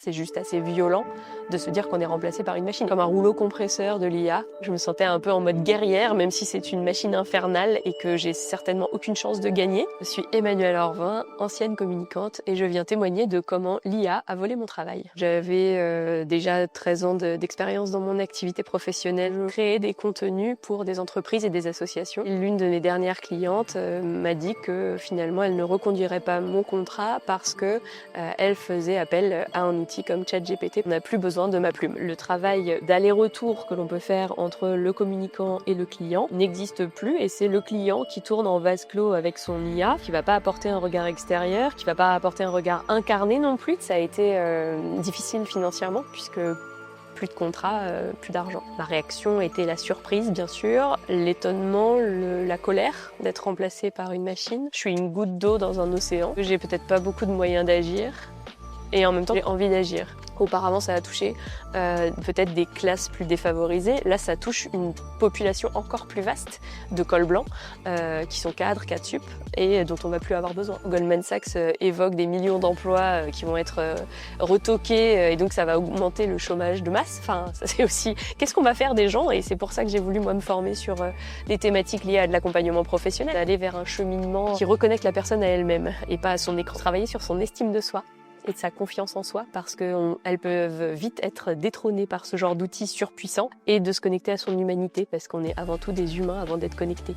C'est juste assez violent de se dire qu'on est remplacé par une machine. Comme un rouleau compresseur de l'IA, je me sentais un peu en mode guerrière, même si c'est une machine infernale et que j'ai certainement aucune chance de gagner. Je suis Emmanuelle Orvin, ancienne communicante, et je viens témoigner de comment l'IA a volé mon travail. J'avais déjà 13 ans d'expérience dans mon activité professionnelle. Je créais des contenus pour des entreprises et des associations. L'une de mes dernières clientes m'a dit que finalement elle ne reconduirait pas mon contrat parce que elle faisait appel à un outil comme ChatGPT. On n'a plus besoin de ma plume. Le travail d'aller-retour que l'on peut faire entre le communicant et le client n'existe plus et c'est le client qui tourne en vase clos avec son IA, qui va pas apporter un regard extérieur, qui va pas apporter un regard incarné non plus. Ça a été difficile financièrement puisque plus de contrat, plus d'argent. Ma réaction était la surprise, bien sûr, l'étonnement, la colère d'être remplacée par une machine. Je suis une goutte d'eau dans un océan. J'ai peut-être pas beaucoup de moyens d'agir et en même temps j'ai envie d'agir. Auparavant, ça a touché peut-être des classes plus défavorisées. Là, ça touche une population encore plus vaste de cols blancs qui sont cadres sup et dont on va plus avoir besoin. Goldman Sachs évoque des millions d'emplois qui vont être retoqués et donc ça va augmenter le chômage de masse. Enfin, ça c'est aussi qu'est-ce qu'on va faire des gens et c'est pour ça que j'ai voulu moi me former sur des thématiques liées à de l'accompagnement professionnel, aller vers un cheminement qui reconnecte la personne à elle-même et pas à son écran. Travailler sur son estime de soi et de sa confiance en soi parce qu'elles peuvent vite être détrônées par ce genre d'outils surpuissants et de se connecter à son humanité parce qu'on est avant tout des humains avant d'être connectés.